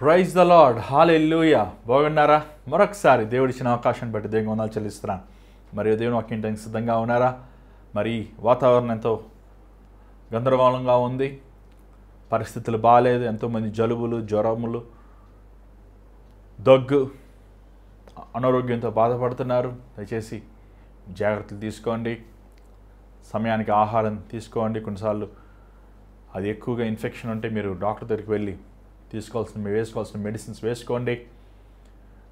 Praise the lord, హల్లెలూయా. బాగున్నారా? మరొకసారి దేవుడిచ్చిన అవకాశాన్ని బట్టి దేవునికి వందనాలు చెల్లిస్తున్నాను. మరియు దేవుని వాక్యం సిద్ధంగా ఉన్నారా? మరి వాతావరణం ఎంతో గందరగోళంగా ఉంది, పరిస్థితులు బాగాలేదు. ఎంతోమంది జలుబులు, జ్వరములు, దగ్గు, అనారోగ్యంతో బాధపడుతున్నారు. దయచేసి జాగ్రత్తలు తీసుకోండి, సమయానికి ఆహారం తీసుకోండి. కొన్నిసార్లు అది ఎక్కువగా ఇన్ఫెక్షన్ ఉంటే మీరు డాక్టర్ దగ్గరికి వెళ్ళి వేసుకోవాల్సిన మెడిసిన్స్ వేసుకోండి.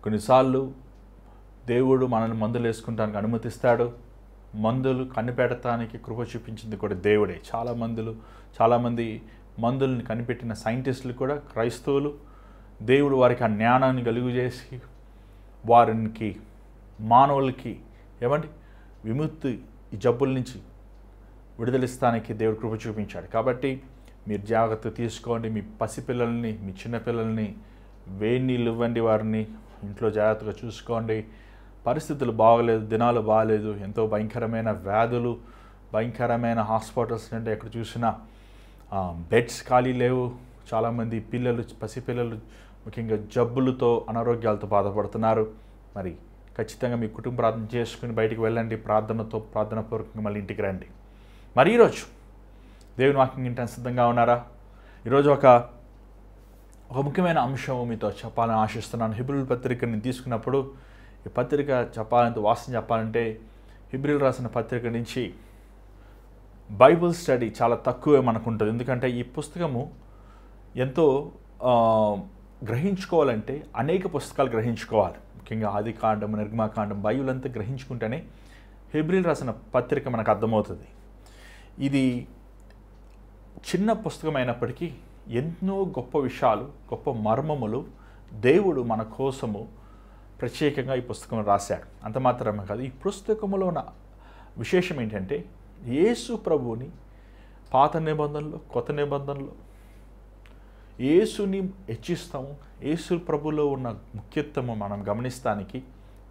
కొన్నిసార్లు దేవుడు మనల్ని మందులు వేసుకుంటానికి అనుమతిస్తాడు. మందులు కనిపెట్టడానికి కృప చూపించింది కూడా దేవుడే. చాలామంది మందుల్ని కనిపెట్టిన సైంటిస్టులు కూడా క్రైస్తవులు. దేవుడు వారికి ఆ జ్ఞానాన్ని కలుగజేసి వారికి మానవులకి విముక్తి, ఈ జబ్బుల నుంచి విడుదలిస్తానికి దేవుడు కృప చూపించాడు. కాబట్టి మీరు జాగ్రత్త తీసుకోండి. మీ పసిపిల్లల్ని, మీ చిన్నపిల్లల్ని వేడి నీళ్ళు ఇవ్వండి, వారిని ఇంట్లో జాగ్రత్తగా చూసుకోండి. పరిస్థితులు బాగలేదు, దినాలు బాగలేదు. ఎంతో భయంకరమైన వ్యాధులు, భయంకరమైన హాస్పిటల్స్ అంటే ఎక్కడ చూసినా బెడ్స్ ఖాళీ లేవు. చాలామంది పసిపిల్లలు ముఖ్యంగా జబ్బులతో, అనారోగ్యాలతో బాధపడుతున్నారు. మరి ఖచ్చితంగా మీ కుటుంబ ప్రార్థన చేసుకుని బయటికి వెళ్ళండి. ప్రార్థనపూర్వకంగా మళ్ళీ ఇంటికి రండి. మరి ఈరోజు దేవుని వాక్యం వినడానికి సిద్ధంగా ఉన్నారా? ఈరోజు ఒక ముఖ్యమైన అంశం మీతో చెప్పాలని ఆశిస్తున్నాను. హెబ్రీయుల పత్రికని తీసుకున్నప్పుడు ఈ పత్రిక వాస్తవం చెప్పాలంటే హెబ్రీయులు రాసిన పత్రిక నుంచి బైబిల్ స్టడీ చాలా తక్కువే మనకు ఉంటుంది. ఎందుకంటే ఈ పుస్తకము ఎంతో గ్రహించుకోవాలంటే అనేక పుస్తకాలు గ్రహించుకోవాలి. ముఖ్యంగా ఆదికాండం, నిర్గమాకాండం, బైబిల్ అంతా గ్రహించుకుంటేనే హెబ్రీయులు రాసిన పత్రిక మనకు అర్థమవుతుంది. ఇది చిన్న పుస్తకం అయినప్పటికీ ఎన్నో గొప్ప విషయాలు, గొప్ప మర్మములు దేవుడు మన కోసము ప్రత్యేకంగా ఈ పుస్తకం రాశాడు. అంత మాత్రమే కాదు, ఈ పుస్తకంలో ఉన్న విశేషం ఏంటంటే యేసు ప్రభువుని పాత నిబంధనలో, కొత్త నిబంధనలో యేసుని హెచ్చిస్తాము. యేసు ప్రభులో ఉన్న ముఖ్యత్వము మనం గమనిస్తానికి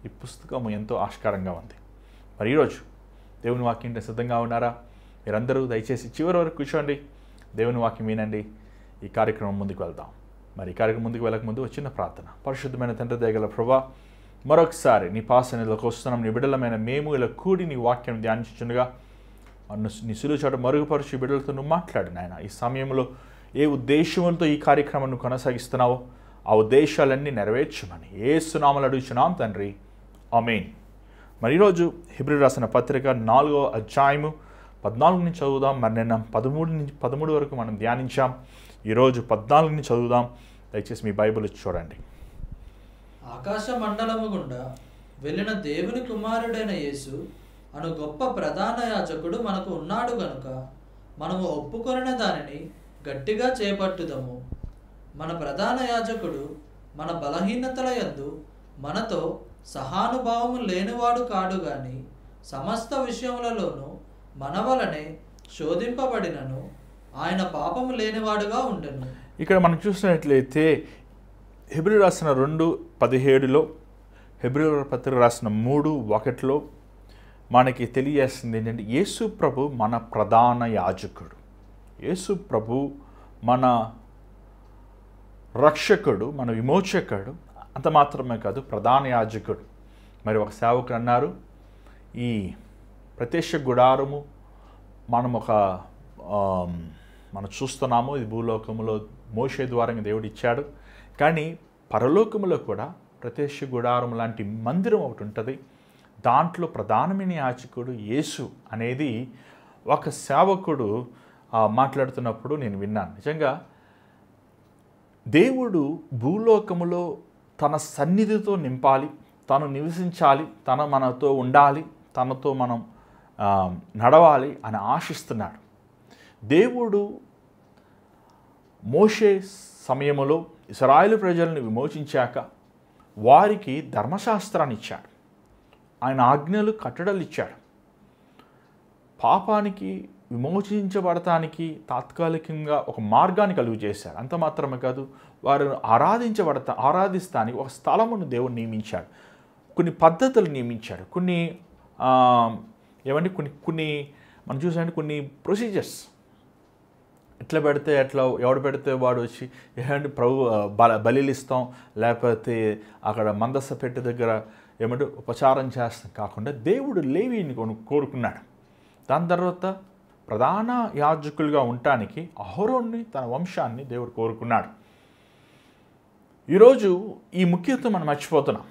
ఈ పుస్తకము ఎంతో ఆస్కారంగా ఉంది. మరి ఈరోజు దేవుని వాక్యం సిద్ధంగా ఉన్నారా? మీరందరూ దయచేసి చివరి వరకు కూర్చోండి, దేవుని వాక్యం వినండి. ఈ కార్యక్రమం ముందుకు వెళ్దాం. మరి ఈ కార్యక్రమం ముందుకు వెళ్ళకముందు ఒక చిన్న ప్రార్థన. పరిశుద్ధమైన తండ్రి దయగల ప్రభువా, మరొకసారి నీ పాసనలోకి వస్తున్నాం. నీ బిడ్డలమైన మేము ఇలా కూడి నీ వాక్యం ధ్యానించుండగా నీ సులువు చాటు మరుగుపరిచి బిడ్డలతో నువ్వు మాట్లాడు నాయన. ఈ సమయంలో ఏ ఉద్దేశంతో ఈ కార్యక్రమాన్ని కొనసాగిస్తున్నావో ఆ ఉద్దేశాలన్నీ నెరవేర్చమని యేసు నామములో అడుగుచున్నాం తండ్రి, ఆమేన్. మరి ఈరోజు హెబ్రీయులు రాసిన పత్రిక 4వ అధ్యాయము 14 నుంచి చదువుదాం. మరి నిన్న 13 వరకు మనం ధ్యానించాం. ఈరోజు 14 నుంచి చదువుదాం. దయచేసి మీ బైబిల్ చూడండి. ఆకాశ మండలము గుండా వెళ్ళిన దేవుని కుమారుడైన యేసు అను గొప్ప ప్రధాన యాజకుడు మనకు ఉన్నాడు గనుక మనము ఒప్పుకొనిన దానిని గట్టిగా చేపట్టుదము. మన ప్రధాన యాజకుడు మన బలహీనతల యందు మనతో సహానుభావము లేనివాడు కాడు గాని సమస్త విషయములలోనూ మన వలనే శోధింపబడినను ఆయన పాపము లేనివాడుగా ఉండెను. ఇక్కడ మనం చూసినట్లయితే హెబ్రీయులు రాసిన 2:17లో, హెబ్రీయుల పత్రిక రాసిన 3:1లో మనకి తెలియజేస్తుంది ఏంటంటే యేసు ప్రభు మన ప్రధాన యాజకుడు. యేసు ప్రభు మన రక్షకుడు, మన విమోచకుడు. అంత మాత్రమే కాదు, ప్రధాన యాజకుడు. మరి ఒక సేవకుడు అన్నారు, ఈ ప్రత్యక్ష గుడారము మనం చూస్తున్నాము, ఇది భూలోకములో మోషే ద్వారంగా దేవుడు ఇచ్చాడు. కానీ పరలోకములో కూడా ప్రత్యక్ష గుడారం లాంటి మందిరం ఒకటి ఉంటుంది. దాంట్లో ప్రధానమైన యాజకుడు యేసు అనేది ఒక సేవకుడు మాట్లాడుతున్నప్పుడు నేను విన్నాను. నిజంగా దేవుడు భూలోకములో తన సన్నిధితో నింపాలి, తను నివసించాలి, తను మనతో ఉండాలి, తనతో మనం నడవాలి అని ఆశిస్తున్నాడు. దేవుడు మోషే సమయంలో ఇశ్రాయేలు ప్రజలను విమోచించాక వారికి ధర్మశాస్త్రాన్ని ఇచ్చాడు. ఆయన ఆజ్ఞలు, కట్టడలు ఇచ్చాడు. పాపానికి విమోచించబడటానికి తాత్కాలికంగా ఒక మార్గాన్ని కలుగు చేశాడు. అంత మాత్రమే కాదు, వారు ఆరాధిస్తానికి ఒక స్థలమును దేవుడు నియమించాడు, కొన్ని పద్ధతులు నియమించాడు, కొన్ని మనం చూసామంటే కొన్ని ప్రొసీజర్స్ ఎట్లా పెడితే ఎట్లా ఎవడు పెడితే వాడు వచ్చి ఏమంటే బలిలు ఇస్తాం, లేకపోతే అక్కడ మందస పెట్టె దగ్గర ఏమంటే ఉపచారం చేస్తాం కాకుండా దేవుడు లేవీని కోరుకున్నాడు. దాని తర్వాత ప్రధాన యాజకులుగా ఉండటానికి అహరోన్ని తన వంశాన్ని దేవుడు కోరుకున్నాడు. ఈరోజు ఈ ముఖ్యత్వం మనం మర్చిపోతున్నాం.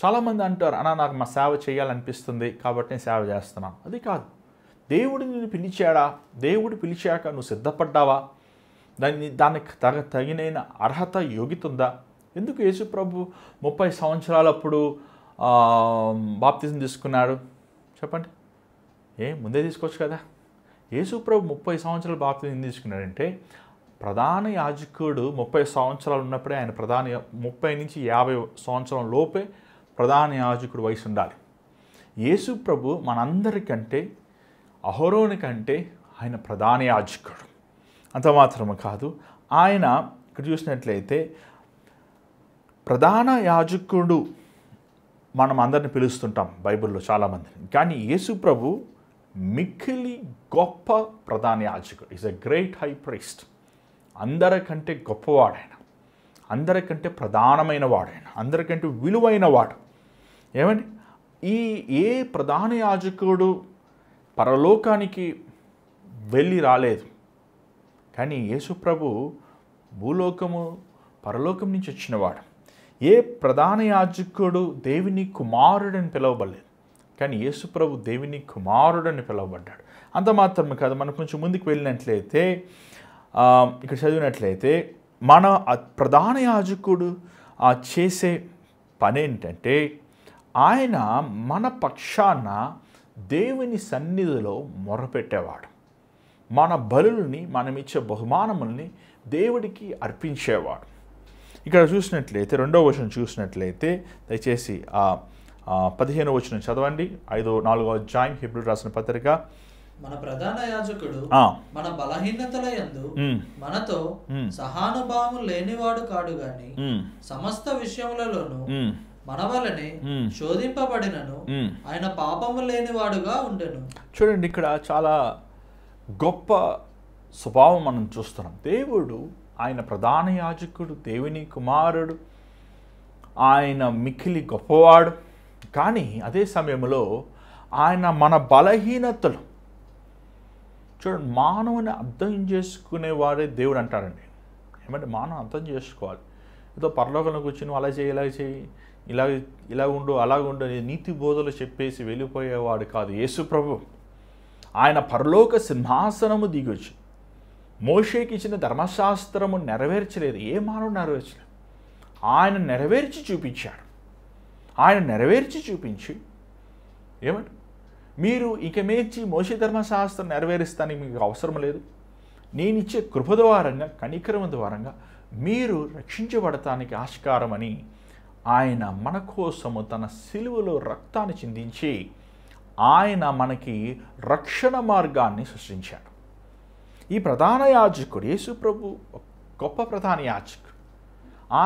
చాలామంది అంటారు, నాకు మా సేవ చేయాలనిపిస్తుంది కాబట్టి నేను సేవ చేస్తున్నాను. అది కాదు. దేవుడు నిన్ను పిలిచాడా? దేవుడు పిలిచాక నువ్వు సిద్ధపడ్డావా? దానికి తగినైన అర్హత యోగ్యత ఉందా? ఎందుకు యేసు ప్రభు 30 సంవత్సరాలప్పుడు బాప్తిజం తీసుకున్నాడు చెప్పండి? ముందే తీసుకోవచ్చు కదా. యేసు ప్రభు 30 సంవత్సరాలు బాప్తిజం తీసుకున్నాడంటే ప్రధాన యాజకుడు 30 సంవత్సరాలు ఉన్నప్పుడే ఆయన 30 నుంచి 50 సంవత్సరం లోపే ప్రధాన యాజకుడు వయసు ఉండాలి. యేసు ప్రభు మనందరికంటే అహరోని కంటే ఆయన ప్రధాన యాజకుడు. అంత మాత్రమే కాదు, ఆయన ఇక్కడ చూసినట్లయితే ప్రధాన యాజకుడు మనం అందరిని పిలుస్తుంటాం బైబిల్లో చాలామందిని, కానీ యేసు ప్రభు మిక్కిలి గొప్ప ప్రధాన యాజకుడు. Is a great high priest. అందరికంటే గొప్పవాడైన, అందరికంటే ప్రధానమైన వాడైన, అందరికంటే విలువైన వాడు. ఏమండి, ఏ ప్రధాన యాజకుడు పరలోకానికి వెళ్ళి రాలేదు, కానీ యేసు ప్రభు పరలోకం నుంచి వచ్చినవాడు. ఏ ప్రధాన యాజకుడు దేవుని కుమారుడని పిలువబడలేదు, కానీ యేసు ప్రభు దేవుని కుమారుడని పిలువబడ్డాడు. అంత మాత్రమే కాదు, మనం కొంచెం ముందుకు వెళ్ళినట్లయితే ఇక్కడ చదివినట్లయితే మన ప్రధాన యాజకుడు చేసే పని ఏంటంటే ఆయన మన పక్షాన దేవుని సన్నిధిలో మొరపెట్టేవాడు. మన బలుల్ని, మనమిచ్చే బహుమానముల్ని దేవుడికి అర్పించేవాడు. ఇక్కడ చూసినట్లయితే 2వ వచనం చూసినట్లయితే దయచేసి 15వ వచనం చదవండి. 4వ అధ్యాయం హెబ్రీ రాసిన పత్రిక. మన ప్రధాన యాజకుడు మన బలహీనతల యందు మనతో సహానుభావం లేనివాడు కాడు గాని సమస్త విషయములలోనూ మన వలనే శోధింపబడినను ఆయన పాపము లేనివాడుగా ఉండెను. చూడండి, ఇక్కడ చాలా గొప్ప స్వభావం మనం చూస్తున్నాం. దేవుడు ఆయన ప్రధాన యాజకుడు, దేవుని కుమారుడు, ఆయన మిక్కిలి గొప్పవాడు. కానీ అదే సమయంలో ఆయన మన బలహీనతలు చూడండి, మానవుని అర్థం చేసుకునేవాడే దేవుడు అంటారండి. ఏమంటే మానవం అర్థం చేసుకోవాలి. ఏదో పరలోకంలో కూర్చుని అలా చేయి, ఇలా చేయి, ఇలా ఉండు, అలాగ ఉండు నీతి బోధలు చెప్పేసి వెళ్ళిపోయేవాడు కాదు యేసు ప్రభు. ఆయన పరలోక సింహాసనము దిగొచ్చు. మోషేకి ఇచ్చిన ధర్మశాస్త్రము నెరవేర్చలేదు, ఏ మానవుడు నెరవేర్చలేదు. ఆయన నెరవేర్చి చూపించాడు. ఆయన నెరవేర్చి చూపించి ఏమంటే మీరు ఇక మేర్చి మోషే ధర్మశాస్త్రం నెరవేరుస్తానికి మీకు అవసరం లేదు, నేను ఇచ్చే కృప ద్వారంగా, కనికరం ద్వారంగా మీరు రక్షించబడటానికి ఆస్కారమని ఆయన మన కోసము తన సిలువలో రక్తాన్ని చిందించి ఆయన మనకి రక్షణ మార్గాన్ని సృష్టించాడు. ఈ ప్రధాన యాజకుడు యేసు ప్రభు గొప్ప ప్రధాన యాజకుడు.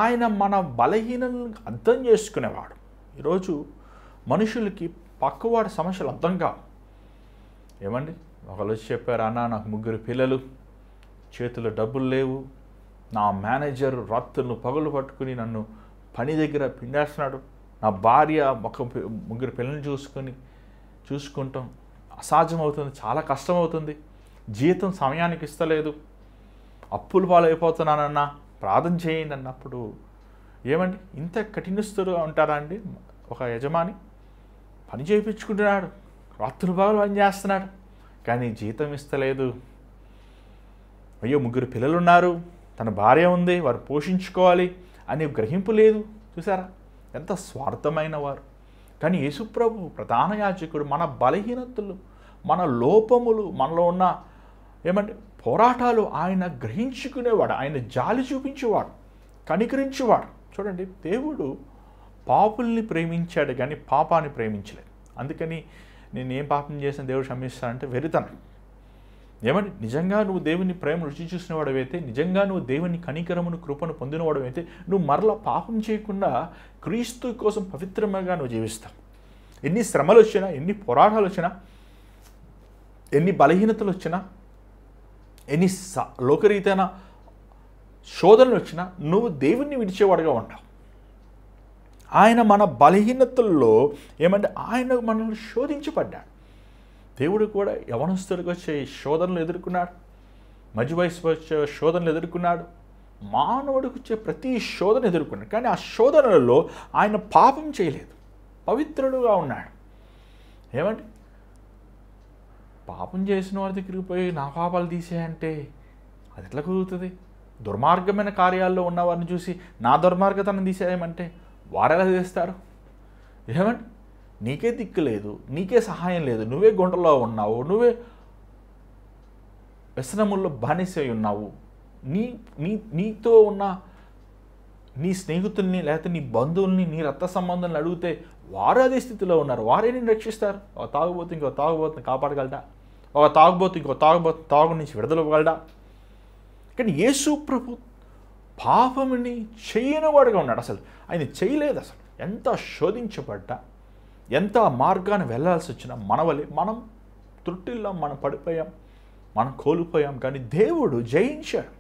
ఆయన మన బలహీనలను అర్థం చేసుకునేవాడు. ఈరోజు మనుషులకి పక్కవాడి సమస్యలు అర్థం కావు. ఏమండి, ఒకళ్ళు వచ్చి చెప్పారు, నాకు 3 పిల్లలు, చేతిలో డబ్బులు లేవు, నా మేనేజర్ రాత్రులు పగలు పట్టుకుని నన్ను పని దగ్గర పిండేస్తున్నాడు, నా భార్య 3 పిల్లల్ని చూసుకుంటాం అసాధ్యం అవుతుంది, చాలా కష్టం అవుతుంది, జీతం సమయానికి ఇస్తలేదు, అప్పులు పాలైపోతున్నానన్నా ప్రార్థన చేయండి అన్నప్పుడు ఏమండి, ఇంత కఠినస్తులుగా ఉంటారా అండి? ఒక యజమాని పని చేయించుకుంటున్నాడు, రాత్రులు పగలు పని చేస్తున్నాడు, కానీ జీతం ఇస్తలేదు. అయ్యో 3 పిల్లలు ఉన్నారు, తన భార్య ఉంది, వారు పోషించుకోవాలి అనే గ్రహింపు లేదు. చూసారా ఎంత స్వార్థమైన వారు. కానీ యేసుప్రభు ప్రధాన యాజకుడు మన బలహీనతలు, మన లోపములు, మనలో ఉన్న ఏమంటే పోరాటాలు ఆయన గ్రహించుకునేవాడు. ఆయన జాలి చూపించేవాడు, కనికరించేవాడు. చూడండి, దేవుడు పాపుల్ని ప్రేమించాడు కానీ పాపాన్ని ప్రేమించలేదు. అందుకని నేను ఏం పాపం చేసిన దేవుడు క్షమిస్తానంటే వెరితనం. ఏమంటే నిజంగా నువ్వు దేవుని ప్రేమ రుచి చూసినవాడవైతే, నిజంగా నువ్వు దేవుని కనికరమును కృపను పొందినవాడవైతే నువ్వు మరలా పాపం చేయకుండా క్రీస్తు కోసం పవిత్రంగా నువ్వు జీవిస్తావు. ఎన్ని శ్రమలు వచ్చినా, ఎన్ని పోరాటాలు వచ్చినా, ఎన్ని బలహీనతలు వచ్చినా, ఎన్ని లోకరీతైన శోధనలు వచ్చినా నువ్వు దేవుణ్ణి విడిచేవాడుగా ఉంటావు. ఆయన మన బలహీనతల్లో ఏమంటే ఆయన మనల్ని శోధించబడ్డాడు. దేవుడు కూడా యవనస్తుడికి వచ్చే శోధనలు ఎదుర్కొన్నాడు, మధ్య వయసు వచ్చే శోధనలు ఎదుర్కొన్నాడు, మానవుడికి వచ్చే ప్రతి శోధన ఎదుర్కొన్నాడు. కానీ ఆ శోధనలలో ఆయన పాపం చేయలేదు, పవిత్రుడుగా ఉన్నాడు. ఏమంటే పాపం చేసిన వారి దగ్గరికి పోయి నా పాపాలు తీసేయంటే అది ఎట్లా కుదురుతుంది? దుర్మార్గమైన కార్యాల్లో ఉన్నవారిని చూసి నా దుర్మార్గతను తీసేయమంటే వారెలా చేస్తారు? ఏమంటే నీకే దిక్కు లేదు, నీకే సహాయం లేదు, నువ్వే గుంటలో ఉన్నావు, నువ్వే వ్యసనముల్లో బానిసై ఉన్నావు. నీతో ఉన్న నీ స్నేహితుల్ని లేకపోతే నీ బంధువుల్ని నీ రక్త సంబంధాలను అడిగితే వారు అదే స్థితిలో ఉన్నారు. వారే నేను రక్షిస్తారు. ఒక తాగుబోతు ఇంకో తాగుబోతుని కాపాడగలడా? ఒక తాగుబోతు ఇంకో తాగు నుంచి విడుదల ఇవ్వగలడా? కానీ యేసు ప్రభు పాపముని చేయనివాడుగా ఉన్నాడు. అసలు ఆయన చేయలేదు. అసలు ఎంత శోధించబడ్డా, ఎంత మార్గాన్ని వెళ్ళాల్సి వచ్చినా మనం త్రుటిల్లో మనం పడిపోయాం, మనం కోల్పోయాం. కానీ దేవుడు జయించాడు.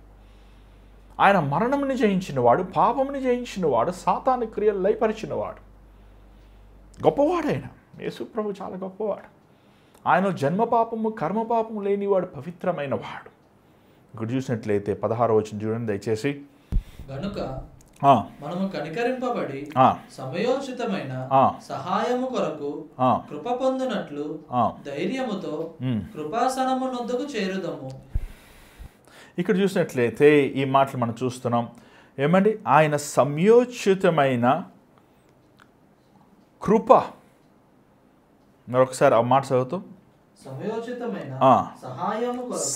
ఆయన మరణముని జయించినవాడు, పాపముని జయించినవాడు, సాతాను క్రియలు లయపరిచినవాడు. గొప్పవాడైన యేసు ప్రభు చాలా గొప్పవాడు. ఆయన జన్మ పాపము కర్మ పాపము లేనివాడు, పవిత్రమైన వాడు. ఇక్కడ చూసినట్లయితే 16వ వచనం చూడండి దయచేసి. గనుక మనము కనికరింపబడి సమయోచితమైన సహాయము కొరకు కృప పొందునట్లు ధైర్యముతో కృపాసనము నొద్దకు చేరుదము. ఇక్కడ చూసినట్లయితే ఈ మాటలు మనం చూస్తున్నాం. ఏమండి? ఆయన సమయోచితమైన కృప. మరొకసారి ఆ మాట చదువుతాం.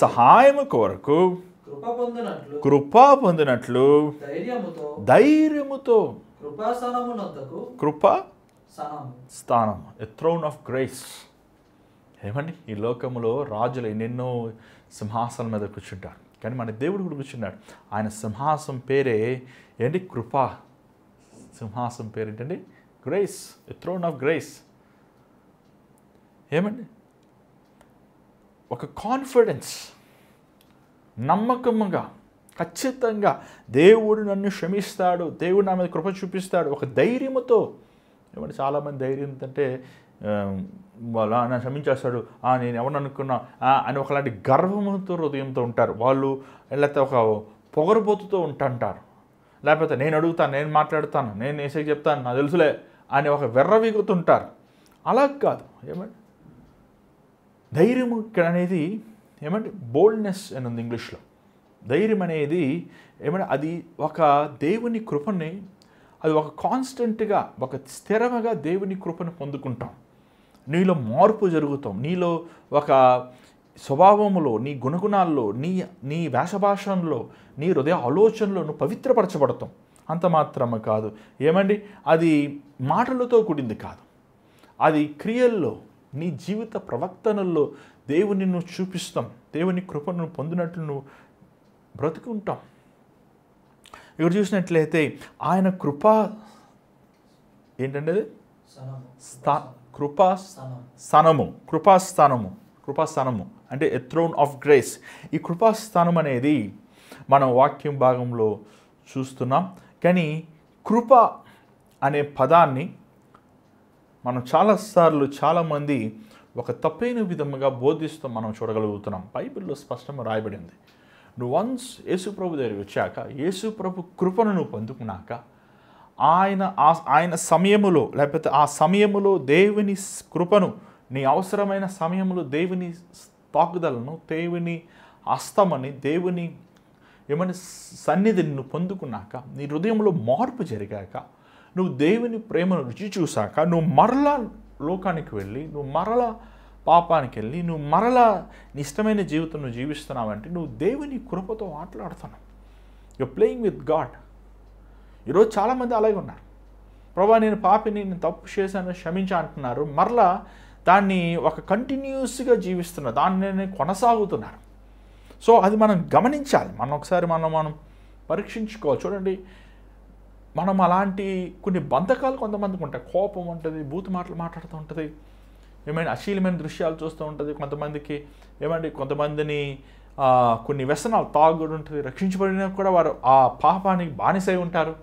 సహాయము కొరకు కృప పొందినట్లు ధైర్యముతో కృపా స్థానం, ఎ థ్రోన్ ఆఫ్ గ్రేస్. ఏమండి? ఈ లోకంలో రాజులు ఎన్నెన్నో సింహాసనం మీద కూర్చుంటారు, కానీ మన దేవుడు కూడా కూర్చున్నాడు. ఆయన సింహాసం పేరే ఏంటి? కృపా. సింహాసం పేరు ఏంటండి? Grace, a throne of grace. ఏమండి? ఒక కాన్ఫిడెన్స్, నమ్మకముగా, ఖచ్చితంగా దేవుడు నన్ను క్షమిస్తాడు, దేవుడు నా మీద కృప చూపిస్తాడు, ఒక ధైర్యముతో. ఏమంటే చాలామంది ధైర్యం అంటే వాళ్ళు నన్ను క్షమించేస్తాడు, నేను ఎవరు అనుకున్నా అని ఒకలాంటి గర్వముతో హృదయంతో ఉంటారు వాళ్ళు. లేకపోతే ఒక పొగరబోతుతో ఉంటారు. లేకపోతే నేను అడుగుతాను, నేను మాట్లాడతాను, నేను ఏసై చెప్తాను, నాకు తెలుసులే అని ఒక వెర్రవీగుతుంటారు. అలా కాదు. ఏమంటే ధైర్యం అనేది ఏమంటే బోల్డ్నెస్ అని ఉంది ఇంగ్లీష్లో. ధైర్యం అనేది ఏమంటే అది ఒక దేవుని కృపని, అది ఒక కాన్స్టెంట్గా, ఒక స్థిరముగా దేవుని కృపను పొందుకుంటాం. నీలో మార్పు జరుగుతాం, నీలో ఒక స్వభావంలో, నీ గుణగుణాల్లో, నీ వేషభాషంలో, నీ హృదయ ఆలోచనలో నువ్వు పవిత్రపరచబడతాం. అంత మాత్రమే కాదు. ఏమండి? అది మాటలతో కూడింది కాదు, అది క్రియల్లో, నీ జీవిత ప్రవర్తనల్లో దేవుని నువ్వు చూపిస్తాం, దేవుని కృపను పొందినట్లు నువ్వు బ్రతుకుంటాం. ఇక్కడ చూసినట్లయితే ఆయన కృపా ఏంటంటే కృపాస్థానము అంటే ఎ థ్రోన్ ఆఫ్ గ్రేస్. ఈ కృపాస్థానం అనేది మనం వాక్యం భాగంలో చూస్తున్నాం. కానీ కృప అనే పదాన్ని మనం చాలాసార్లు చాలామంది ఒక తప్పైన విధముగా బోధిస్తూ మనం చూడగలుగుతున్నాం. బైబిల్లో స్పష్టంగా రాయబడింది, నువ్వు వన్స్ యేసుప్రభు దగ్గరికి వచ్చాక, యేసుప్రభు కృపను నువ్వు పొందుకున్నాక, ఆయన సమయములో, లేకపోతే ఆ సమయములో దేవుని కృపను, నీ అవసరమైన సమయంలో దేవుని తాకుదలను, దేవుని హస్తమని, దేవుని ఏమని సన్నిధిని నువ్వు పొందుకున్నాక, నీ హృదయంలో మార్పు జరిగాక, నువ్వు దేవుని ప్రేమను రుచి చూశాక, నువ్వు మరలా లోకానికి వెళ్ళి, నువ్వు మరలా పాపానికి వెళ్ళి, నువ్వు మరలా నీ ఇష్టమైన జీవితం నువ్వు జీవిస్తున్నావంటే నువ్వు దేవుని కృపతో మాట్లాడుతున్నావు. Your playing with God. ఈరోజు చాలామంది అలాగే ఉన్నారు. ప్రభా నేను పాపిని, నేను తప్పు చేశాను, క్షమించా అంటున్నారు. మరలా దాన్ని ఒక కంటిన్యూస్గా జీవిస్తున్నారు, దాన్ని కొనసాగుతున్నారు. సో అది మనం గమనించాలి. మనం ఒకసారి మనం పరీక్షించుకోవాలి. చూడండి, మనం అలాంటి కొన్ని బంధకాలు కొంతమందికి ఉంటాయి. కోపం ఉంటుంది, బూతు మాటలు మాట్లాడుతూ ఉంటుంది, ఏమైనా అశ్లీలమైన దృశ్యాలు చూస్తూ ఉంటుంది. కొంతమందికి కొంతమందిని కొన్ని వ్యసనాలు తాగుడు ఉంటుంది, రక్షించబడినా కూడా వారు ఆ పాపానికి బానిసై ఉంటారు.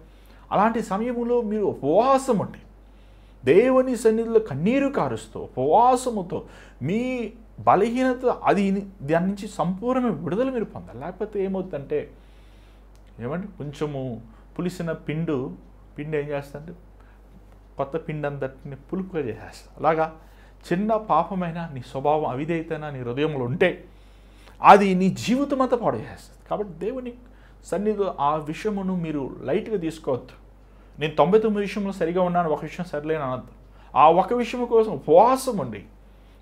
అలాంటి సమయంలో మీరు ఉపవాసం ఉండి దేవుని సన్నిధిలో కన్నీరు కారుస్తూ ఉపవాసముతో మీ బలహీనత దాని నుంచి సంపూర్ణ విడుదల మీరు పొందాలి. లేకపోతే ఏమవుతుందంటే కొంచెము పులిసిన పిండి ఏం చేస్తుందంటే కొత్త పిండి అంతటిని పులుపుగా చేసేస్తుంది. అలాగా చిన్న పాపమైనా నీ స్వభావం అవిధేయతైనా నీ హృదయంలో ఉంటే అది నీ జీవితం అంతా పాడు చేస్తుంది. కాబట్టి దేవుని సన్నిధిలో ఆ విషయమును మీరు లైట్గా తీసుకోవద్దు. నేను 99 విషయంలో సరిగా ఉన్నాను, ఒక విషయం సరిలేని అనద్దు. ఆ ఒక విషయం కోసం ఉపవాసం ఉండి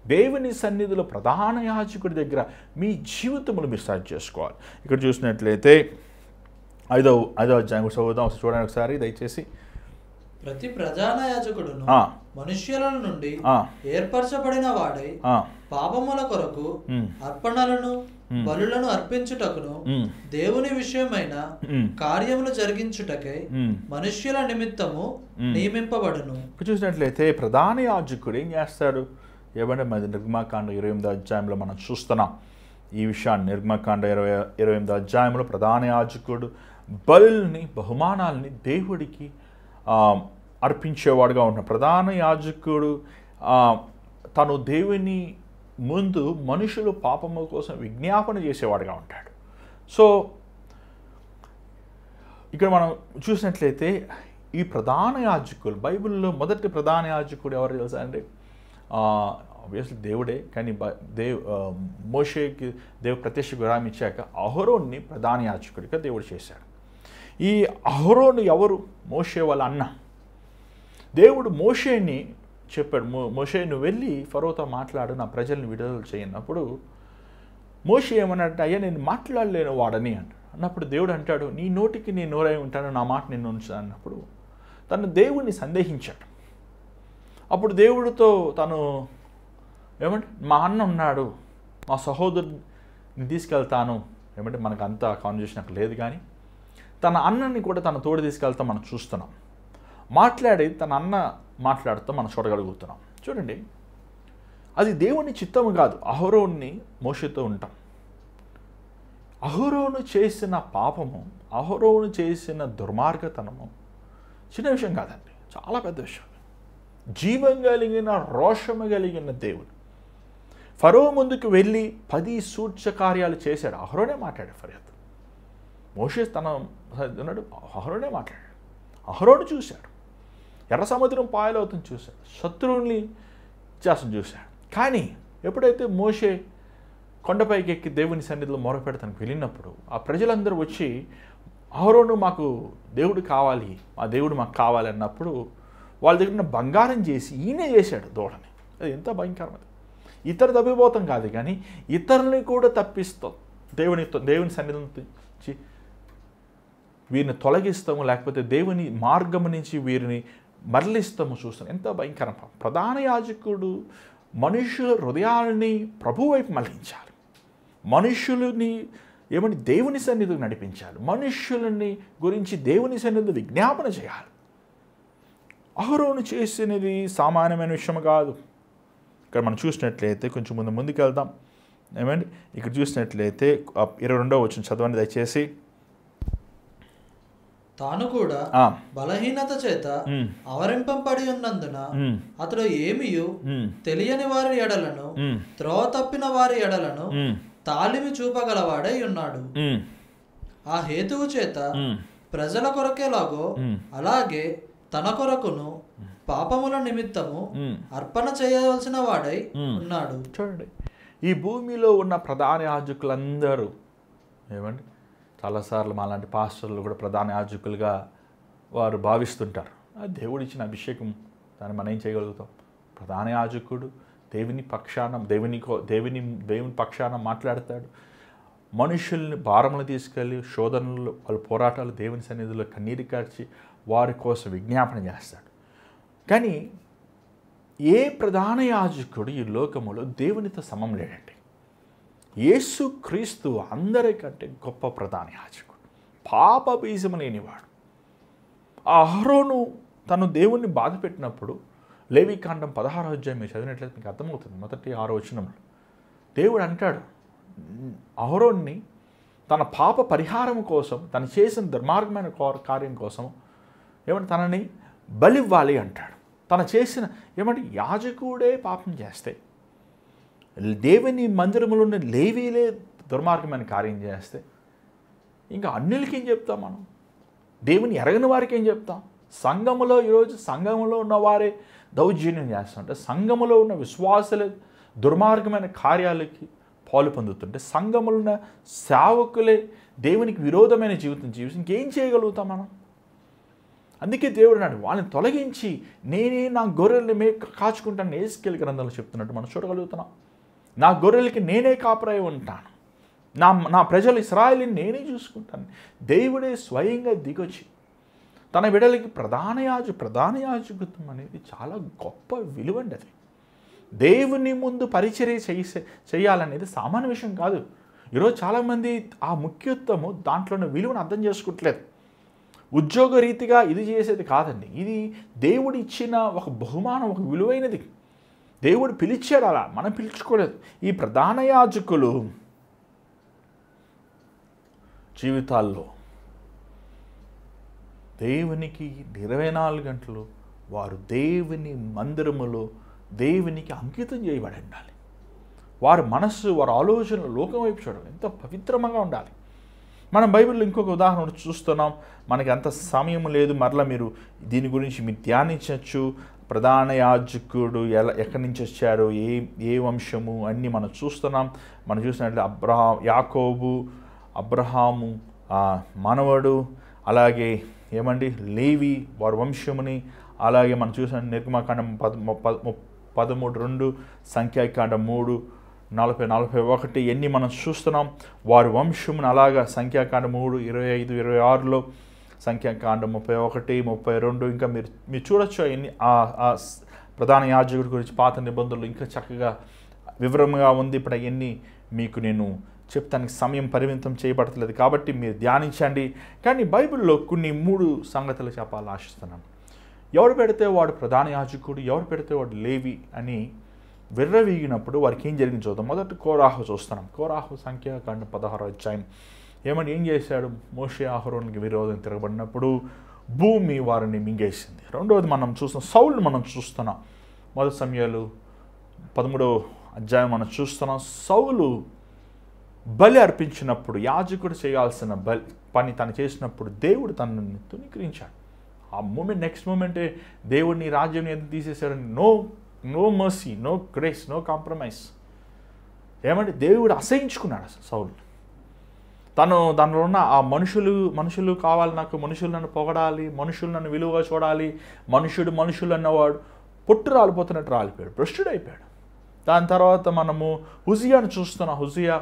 దేవుని సన్నిధిలో ప్రధాన యాజకుడి దగ్గర మీ జీవితమును మీరు స్టార్ట్ చేసుకోవాలి. ఇక్కడ చూసినట్లయితే 5వ అధ్యాయం చదువుదాం, చూడండి ఒకసారి దయచేసి. ప్రతి ప్రధాన యాజకుడును మనుష్యుల నుండి ఏర్పరచబడిన వాడై పాపముల కొరకు అర్పణలను బలులను అర్పించుటకును దేవుని విషయమైన కార్యములు జరిగించుటకై మనుష్యుల నిమిత్తము నియమింపబడును. చూసినట్లయితే ప్రధాన యాజకుడు ఏం చేస్తాడు? మరి నిర్గమాకాండ 28వ అధ్యాయంలో మనం చూస్తున్నాం ఈ విషయాన్ని. నిర్గమాకాండ 28వ అధ్యాయంలో ప్రధాన యాజకుడు బలుల్ని బహుమానాలని దేవుడికి అర్పించేవాడుగా ఉంటాడు. ప్రధాన యాజకుడు తను దేవుని ముందు మనుషులు పాపము కోసం విజ్ఞాపన చేసేవాడుగా ఉంటాడు. సో ఇక్కడ మనం చూసినట్లయితే ఈ ప్రధాన యాజకులు, బైబిల్లో మొదటి ప్రధాన యాజకుడు ఎవరు తెలుసా అండి? ఆబ్వియస్లీ దేవుడే. కానీ మోషేకి దేవుడు ప్రత్యక్ష విరామం ఇచ్చాక అహరోన్ని ప్రధాన యాజకుడిగా దేవుడు చేశాడు. ఈ అహరోను ఎవరు? మోషే వాళ్ళ అన్న. దేవుడు మోషేని చెప్పాడు, మోషే నువ్వు వెళ్ళి ఫరోతో మాట్లాడు, నా ప్రజల్ని విడుదల చేయనప్పుడు మోషే ఏమన్నట్టు, అయ్యా నేను మాట్లాడలేను వాడని అన్నప్పుడు దేవుడు అంటాడు, నీ నోటికి నేను నోరై ఉంటాను, నా మాట నిన్ను ఉంచాను అన్నప్పుడు తను దేవుడిని సందేహించాడు. అప్పుడు దేవుడితో తను మా అన్న ఉన్నాడు, మా సహోదరుని తీసుకెళ్తాను, మనకు అంత కాన్వర్జేషన్ అక్కడ లేదు, కానీ తన అన్నని కూడా తన తోడు తీసుకెళ్తాం మనం చూస్తున్నాం. మాట్లాడి తన అన్న మాట్లాడుతూ మనం చూడగలుగుతున్నాం. చూడండి, అది దేవుని చిత్తము కాదు. అహరోన్ని మోషేతో ఉంటాం. అహరోను చేసిన పాపము, అహరోను చేసిన దుర్మార్గతనము చిన్న విషయం కాదండి, చాలా పెద్ద విషయం. జీవం కలిగిన రోషము కలిగిన దేవుడు ఫరో ముందుకు వెళ్ళి 10 సూచకార్యాలు చేశాడు. అహరోనే మాట్లాడాడు ఫర్యాదు. మోషే తన ఉన్నాడు, అహరోనే మాట్లాడాడు. అహరోను చూశాడు, ఎర్ర సముద్రం పాయలవుతుంది చూశాడు, శత్రువుల్ని చేసం చూశాడు. కానీ ఎప్పుడైతే మోషే కొండపైకి ఎక్కి దేవుని సన్నిధిలో మొరపెడతానికి వెళ్ళినప్పుడు ఆ ప్రజలందరూ వచ్చి అహరోను మాకు దేవుడు కావాలి, మా దేవుడు మాకు కావాలి అన్నప్పుడు వాళ్ళ దగ్గర ఉన్న బంగారం చేసి ఈయనే చేశాడు దూడని. అది ఎంత భయంకరమైనది. ఇతర తప్పిపోతాం కాదు, కానీ ఇతరులని కూడా తప్పిస్తాం. దేవుని సన్నిధి నుంచి వీరిని తొలగిస్తాము, లేకపోతే దేవుని మార్గము నుంచి వీరిని మరలిస్తాము. చూస్తాం ఎంత భయంకరం. ప్రధాన యాజకుడు మనుషుల హృదయాలని ప్రభు వైపు మళ్లించాలి, మనుషులని దేవుని సన్నిధికి నడిపించాలి, మనుషులని గురించి దేవుని సన్నిధి విజ్ఞాపన చేయాలి. అహరోను చేసినది సామాన్యమైన విషయం కాదు. ఇక్కడ మనం చూసినట్లయితే కొంచెం ముందుకు వెళ్దాం. ఇక్కడ చూసినట్లయితే 22వ వచనం చదవండి దయచేసి. తాను కూడా బలహీనత చేత ఆవరింపబడి ఉన్నందున అతడు ఏమియు తెలియని వారి ఎడలను త్రోవ తప్పిన వారి ఎడలను తాలిమి చూపగలవాడై ఉన్నాడు. ఆ హేతువు చేత ప్రజల కొరకేలాగో అలాగే తన కొరకును పాపముల నిమిత్తము అర్పణ చేయవలసిన వాడై ఉన్నాడు. చూడండి, ఈ భూమిలో ఉన్న ప్రధాన యాజకులందరూ చాలాసార్లు మాలాంటి పాస్టర్లు కూడా ప్రధాన యాజకులుగా వారు భావిస్తుంటారు. దేవుడు ఇచ్చిన అభిషేకం, దాన్ని మనం ఏం చేయగలుగుతాం? ప్రధాన యాజకుడు దేవుని పక్షాన మాట్లాడతాడు. మనుషుల్ని భారములు తీసుకెళ్ళి శోధనలు, వాళ్ళ పోరాటాలు దేవుని సన్నిధిలో కన్నీరు కార్చి వారి కోసం విజ్ఞాపన చేస్తాడు. కానీ ఏ ప్రధాన యాజకుడు ఈ లోకములో దేవునితో సమం లేడండి. యేసు క్రీస్తు అందరికంటే గొప్ప ప్రధాన యాజకుడు, పాప బీజము లేనివాడు. ఆ అహరోను తను దేవుణ్ణి బాధ పెట్టినప్పుడు లేవికాండం 16వ అధ్యాయం మీరు చదివినట్లయితే మీకు అర్థమవుతుంది. మొదటి 6వ వచనంలో దేవుడు అంటాడు, అహరోన్ని తన పాప పరిహారం కోసం, తను చేసిన దుర్మార్గమైన కార్యం కోసం తనని బలివ్వాలి అంటాడు. తను చేసిన యాజకుడే పాపం చేస్తే, దేవుని మందిరంలో ఉన్న లేవీలే దుర్మార్గమైన కార్యం చేస్తే, ఇంకా అన్యులకి ఏం చెప్తాం మనం? దేవుని ఎరగని వారికి ఏం చెప్తాం? సంఘములో ఈరోజు సంఘములో ఉన్నవారే దౌర్జన్యం చేస్తుంటే, సంఘములో ఉన్న విశ్వాసులే దుర్మార్గమైన కార్యాలకి పాలు పొందుతుంటే, సంఘములో ఉన్న సేవకులే దేవునికి విరోధమైన జీవితం జీవించి ఇంకేం చేయగలుగుతాం మనం? అందుకే దేవుడు అన్నాడు, వాళ్ళని తొలగించి నేనే నా గొర్రెల్ని కాచుకుంటాను. యేసుకేలు గ్రంథంలో చెప్తున్నట్టు మనం చూడగలుగుతున్నాం. నా గొర్రెలకి నేనే కాపరై ఉంటాను, నా ప్రజలు ఇశ్రాయేలుని నేనే చూసుకుంటాను. దేవుడే స్వయంగా దిగొచ్చి తన బిడ్డలకి ప్రధాన యాజకత్వం అనేది చాలా గొప్ప విలువండి. అది దేవుని ముందు పరిచర్య చేయాలనేది సామాన్య విషయం కాదు. ఈరోజు చాలామంది ఆ ముఖ్యత్వము దాంట్లోని విలువను అర్థం చేసుకుంటలేదు. ఉద్యోగ రీతిగా ఇది చేసేది కాదండి. ఇది దేవుడు ఇచ్చిన ఒక బహుమానం, ఒక విలువైనది. దేవుడు పిలిచాడు, అలా మనం పిలుచుకోలేదు. ఈ ప్రధాన యాజకులు జీవితాల్లో దేవునికి 24 గంటలు వారు దేవుని మందిరములో దేవునికి అంకితం చేయబడి ఉండాలి. వారి మనస్సు, వారి ఆలోచనలు లోకం వైపు చూడాలి. ఎంతో పవిత్రంగా ఉండాలి. మనం బైబిల్లో ఇంకొక ఉదాహరణ చూస్తున్నాం. మనకి అంత సమయం లేదు, మరలా మీరు దీని గురించి మీరు ధ్యానించవచ్చు. ప్రధాన యాజకుడు ఎక్కడి నుంచి వచ్చారు, ఏ వంశము అన్నీ మనం చూస్తున్నాం. మనం చూసినట్లయితే యాకోబు, అబ్రహాము మనవడు, అలాగే లేవి వారి వంశముని, అలాగే మనం చూసిన నిర్గమకాండం 13:2, సంఖ్యాకాండం 3:40-41 ఎన్ని మనం చూస్తున్నాం. వారి వంశమును అలాగా సంఖ్యాకాండం 3:25-26లో, సంఖ్యాకాండం 31-32 ఇంకా మీరు చూడొచ్చు. ఎన్ని ఆ ప్రధాన యాజకుడి గురించి పాత నిబంధనలు ఇంకా చక్కగా వివరంగా ఉంది. ఇప్పుడు అవన్నీ మీకు నేను చెప్తానికి సమయం పరిమితం చేయబడతలేదు కాబట్టి మీరు ధ్యానించండి. కానీ బైబిల్లో కొన్ని 3 సంగతులు చెప్పాలని ఆశిస్తున్నాను. ఎవడు పెడితే వాడు ప్రధాన యాజకుడు, ఎవడు పెడితే వాడు లేవి అని విర్రవీగినప్పుడు వారికి ఏం జరిగింది చూద్దాం. మొదట కోరాహు చూస్తున్నాం. కోరాహు సంఖ్యాకాండం 16వ అధ్యాయం ఏం చేశాడు? మోషే అహరోనుకి విరోధం తిరగబడినప్పుడు భూమి వారిని మింగేసింది. రెండవది మనం చూస్తున్నాం, సౌలుని మనం చూస్తున్నాం. మొదటి సమయాలు 13వ అధ్యాయం మనం చూస్తున్నాం. సౌలు బలి అర్పించినప్పుడు, యాజకుడు చేయాల్సిన పని తను చేసినప్పుడు దేవుడు తనని తుణీకరించాడు. ఆ మూమెంట్, నెక్స్ట్ మూమెంటే దేవుడిని రాజ్యం ఎంత తీసేశాడని no mercy, no grace, no compromise. దేవుడు అసహించుకున్నాడు అసలు సౌలు. దానిలో ఉన్న ఆ మనుషులు కావాలి నాకు, మనుషులు నన్ను పొగడాలి, మనుషులు నన్ను విలువగా చూడాలి, మనుషులు అన్నవాడు పొట్టు రాలిపోతున్నట్టు రాలిపోయాడు, భ్రష్టుడైపోయాడు. దాని తర్వాత మనము హుజియాను చూస్తున్నాం. హుజియా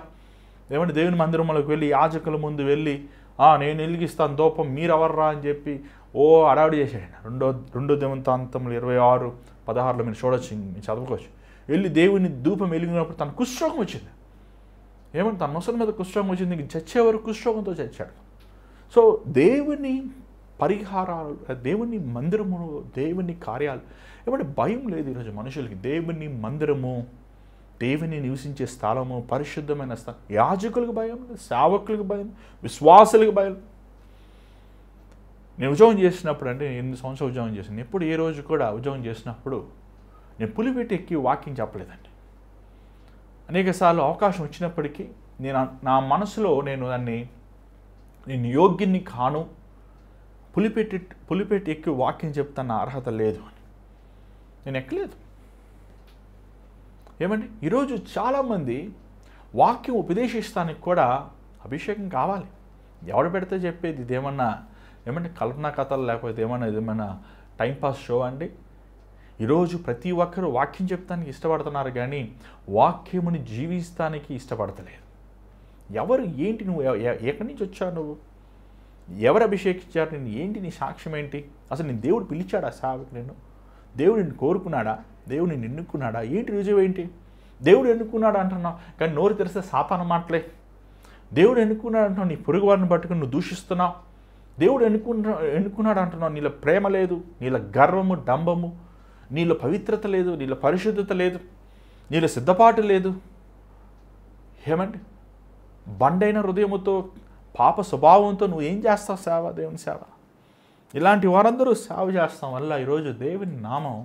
దేవుని మందిరంలోకి వెళ్ళి యాజకుల ముందు వెళ్ళి నేను వెలిగిస్తాను ధూపం, మీరెవర్రా అని చెప్పి అడావిడి చేశాడు. రెండో దినవృత్తాంతములు 26-16లో మీరు చూడొచ్చు, మీరు చదువుకోవచ్చు. వెళ్ళి దేవుని ధూపం వెలిగినప్పుడు తన కుష్ఠరోగం వచ్చింది. తన నొసల మీద కుష్ఠరోగం వచ్చింది, చచ్చేవారు కుష్ఠరోగంతో చచ్చాడు. సో దేవుని పరిహారాలు, దేవుని మందిరము, దేవుని కార్యాలు భయం లేదు ఈరోజు మనుషులకి. దేవుని మందిరము, దేవుని నివసించే స్థలము, పరిశుద్ధమైన స్థలం. యాజకులకు భయం, సేవకులకు భయం, విశ్వాసులకు భయం. నేను ఉద్యోగం చేసినప్పుడు, అంటే 8 సంవత్సరాలు ఉద్యోగం చేశాను. ఎప్పుడు ఏ రోజు కూడా ఉద్యోగం చేసినప్పుడు నేను పులిపెట్టి ఎక్కి వాకింగ్ చెప్పలేదండి. అనేకసార్లు అవకాశం వచ్చినప్పటికీ నా మనసులో నేను యోగ్యుని కాను, పులిపెట్టి ఎక్కి వాకింగ్ చెప్తాన్న అర్హత లేదు అని నేను ఎక్కలేదు. ఈరోజు చాలామంది వాక్యం ఉపదేశిస్తానికి కూడా అభిషేకం కావాలి. ఎవడు పెడితే చెప్పేది ఇదేమన్నా కల్పనా కథలు, లేకపోతే ఇదేమన్నా టైంపాస్ షో అండి. ఈరోజు ప్రతి ఒక్కరూ వాక్యం చెప్తానికి ఇష్టపడుతున్నారు, కానీ వాక్యముని జీవిస్తానికి ఇష్టపడతలేదు. ఏంటి నువ్వు ఎక్కడి నుంచి వచ్చావు, నువ్వు ఎవరు అభిషేకించారు నేను, ఏంటి నీ సాక్ష్యం ఏంటి, అసలు నేను దేవుడు పిలిచాడా సేవకు, నేను దేవుడు నిన్ను కోరుకున్నాడా, దేవుడు నిన్ను ఎన్నుకున్నాడా, ఏంటి రుజువు ఏంటి? దేవుడు ఎన్నుకున్నాడు అంటున్నావు కానీ నోరు తెరిస్తే సాతాను మాటలే. దేవుడు ఎన్నుకున్నాడు అంటున్నావు, నీ పొరుగు వారిని పట్టుకుని నువ్వు దూషిస్తున్నావు. దేవుడు ఎన్నుకున్నాడు అంటున్నావు, నీలో ప్రేమ లేదు, నీలో గర్వము, డంబము, నీలో పవిత్రత లేదు, నీలో పరిశుద్ధత లేదు, నీలో సిద్ధపాటు లేదు. బండైన హృదయముతో పాప స్వభావంతో నువ్వు ఏం చేస్తావు సేవ, దేవుని సేవ? ఇలాంటి వారందరూ సేవ చేస్తాం వల్ల ఈరోజు దేవుని నామం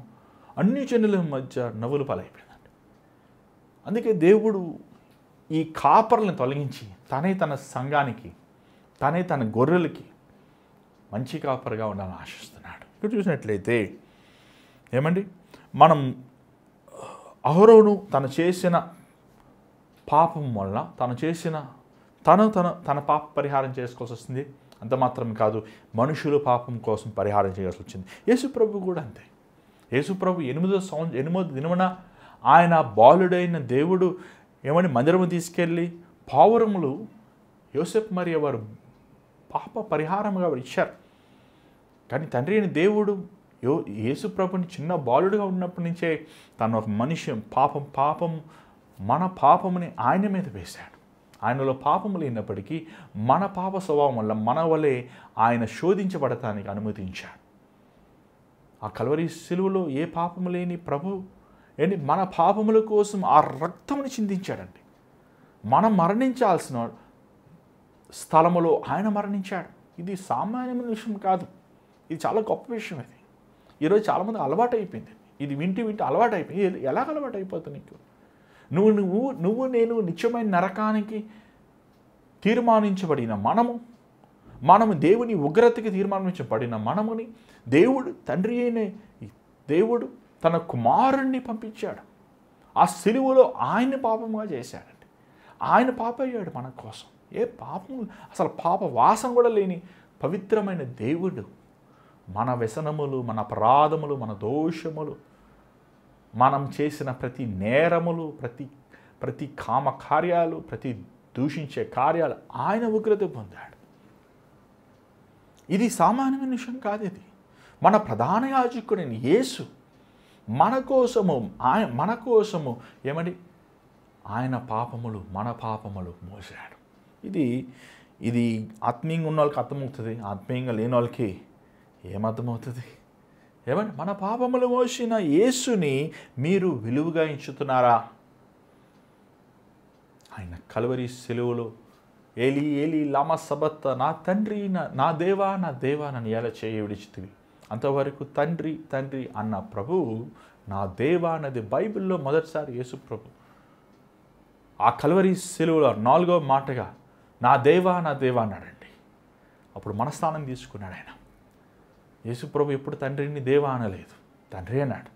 అన్ని జనుల మధ్య నవ్వులు పాలైపోయిందండి. అందుకే దేవుడు ఈ కాపర్లను తొలగించి తనే తన సంఘానికి, తనే తన గొర్రెలకి మంచి కాపరిగా ఉండాలని ఆశిస్తున్నాడు. ఇక్కడ చూసినట్లయితే ఏమండి, మనం అహరోను తను చేసిన పాపం వల్ల తన పాప పరిహారం చేసుకోవాల్సి వస్తుంది. అంత మాత్రం కాదు, మనుషులు పాపం కోసం పరిహారం చేయాల్సి వచ్చింది. యేసుప్రభు కూడా అంతే. యేసుప్రభు 8వ దినమున ఆయన బాలుడైన దేవుడు ఏమని మందిరము తీసుకెళ్ళి పావురములు యోసేపు మరియ వారు పాప పరిహారముగా ఇచ్చారు. కానీ తండ్రి అయిన దేవుడు యేసుప్రభుని చిన్న బాలుడుగా ఉన్నప్పటి నుంచే తను ఒక మనిషి పాపం మన పాపముని ఆయన మీద వేశాడు. ఆయనలో పాపము లేనప్పటికీ మన పాప స్వభావం వల్ల మన వలె ఆయన శోధించబడటానికి అనుమతించాడు. ఆ కల్వరి శిలువలో ఏ పాపము లేని ప్రభు మన పాపముల కోసం ఆ రక్తముని చిందించాడండి. మనం మరణించాల్సిన స్థలములో ఆయన మరణించాడు. ఇది సామాన్యమైన విషయం కాదు, ఇది చాలా గొప్ప విషయం. ఇది ఈరోజు చాలామంది అలవాటు అయిపోయింది. ఇది వింటూ అలవాటు అయిపోయింది. ఎలాగ అలవాటు అయిపోతుంది నీకు? నువ్వు నేను నిత్యమైన నరకానికి తీర్మానించబడిన మనము దేవుని ఉగ్రతకి తీర్మానించబడిన మనముని దేవుడు, తండ్రి అయిన దేవుడు తన కుమారుణ్ణి పంపించాడు. ఆ సిలువలో ఆయన పాపముగా చేశాడండి. ఆయన పాప అయ్యాడు మన కోసం. ఏ పాపం, అసలు పాప వాసన కూడా లేని పవిత్రమైన దేవుడు మన వ్యసనములు, మన అపరాధములు, మన దోషములు, మనం చేసిన ప్రతి నేరములు, ప్రతి కామ కార్యాలు, ప్రతి దూషించే కార్యాలు ఆయన ఉగ్రత పొందాడు. ఇది సామాన్యమైన విషయం కాదు. ఇది మన ప్రధాన యాజకుడైన యేసు మన కోసము ఏమండి ఆయన మన పాపములు మోసాడు. ఇది ఆత్మీయంగా ఉన్న వాళ్ళకి అర్థమవుతుంది, ఆత్మీయంగా లేని వాళ్ళకి ఏమర్థమవుతుంది? ఏమండి, మన పాపములు మోసిన యేసుని మీరు విలువగా ఎంచుతున్నారా? ఆయన కల్వరి సిలువలో ఏలి ఏలి లామా సబత్త, నా తండ్రి నా దేవా నన్ను ఎలా చేయి విడిచితివి. అంతవరకు తండ్రి తండ్రి అన్న ప్రభువు నా దేవా అన్నది బైబిల్లో మొదటిసారి యేసు ప్రభు ఆ కల్వరి సిలువలో 4వ మాటగా నా దేవా అన్నాడండి. అప్పుడు మనస్థానం తీసుకున్నాడు ఆయన. యేసు ప్రభు ఎప్పుడు తండ్రిని దేవా అనలేదు, తండ్రి అన్నాడు.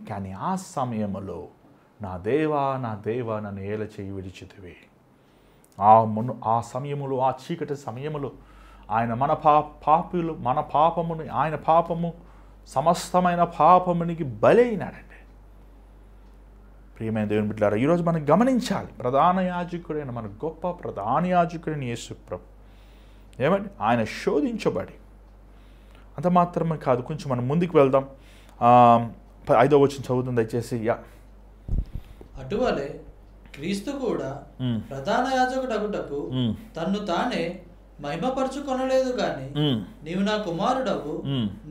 కానీ ఆ సమయంలో నా దేవా నన్ను ఏల చేయి విడిచితివి. ఆ సమయములో, ఆ చీకటి సమయములో ఆయన మన పాపముని, ఆయన పాపము సమస్తమైన పాపమునికి బలైనాడండి. ప్రియమైన దేవుని బిడ్డలారా, ఈరోజు మనం గమనించాలి, ప్రధాన యాజకుడైన మన గొప్ప ప్రధాన యాజకుడైన యేసు ప్రభు ఏమండి ఆయన శోధించబడి, అంత మాత్రమే కాదు, కొంచెం మనం ముందుకు వెళ్దాం. 5వ వచనం చదువుతుంది దయచేసి. అటువలే క్రీస్తు కూడా ప్రధాన యాజకుడగుటకు తన్ను తానే మహిమపరచుకొనలేదు గాని నీవు నా కుమారుడవు,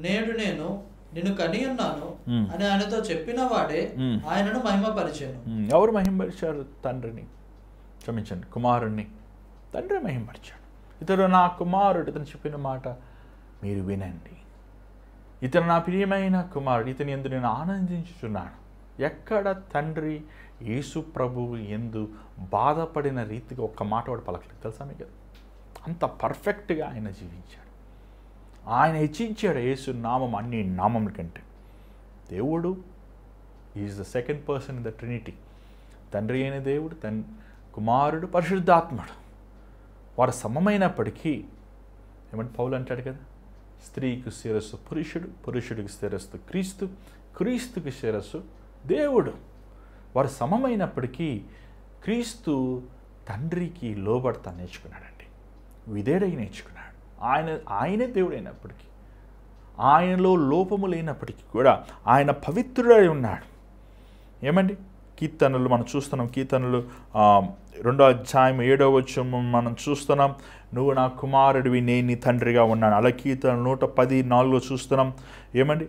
నేడు నేను నిన్ను కని ఉన్నాను అని ఆయనతో చెప్పిన వాడే ఆయనను మహిమపరిచాను. ఎవరు మహిమపరిచారు? తండ్రిని, క్షమించండి, కుమారుణ్ణి తండ్రి మహిమపరిచాడు. ఇతడు నా కుమారుడు, ఇతను చెప్పిన మాట మీరు వినండి. ఇతను నా ప్రియమైన కుమారుడు, ఇతని యందు నేను ఆనందించుచున్నాను. ఎక్కడ తండ్రి యేసు ప్రభువు యందు బాధపడిన రీతిగా ఒక్క మాట వాడు పలకలేదు, తెలుసా మీకు? అంత పర్ఫెక్ట్గా ఆయన జీవించాడు. ఆయన హెచ్చించాడు యేసు నామం అన్ని నామముల కంటే. దేవుడు is the second person in the Trinity. తండ్రి అయిన దేవుడు, కుమారుడు, పరిశుద్ధాత్ముడు వారు సమమైనప్పటికీ ఏమంటే పౌలు అంటాడు కదా, స్త్రీకి శిరస్సు పురుషుడు, పురుషుడికి శిరస్సు క్రీస్తు, క్రీస్తుకి శిరస్సు దేవుడు. వారు సమమైనప్పటికీ క్రీస్తు తండ్రికి లోబడతా నేర్చుకున్నాడండి, విధేయుడై నేర్చుకున్నాడు. ఆయనే దేవుడు అయినప్పటికీ, ఆయనలో లోపము లేనప్పటికీ కూడా ఆయన పవిత్రుడై ఉన్నాడు. ఏమండి, కీర్తనలు మనం చూస్తున్నాం, కీర్తనలు 2వ అధ్యాయం 7వ వచనం మనం చూస్తున్నాం, నువ్వు నా కుమారుడివి, నేను నీ తండ్రిగా ఉన్నాను. అలా కీర్తనలు 114 చూస్తున్నాం. ఏమండి,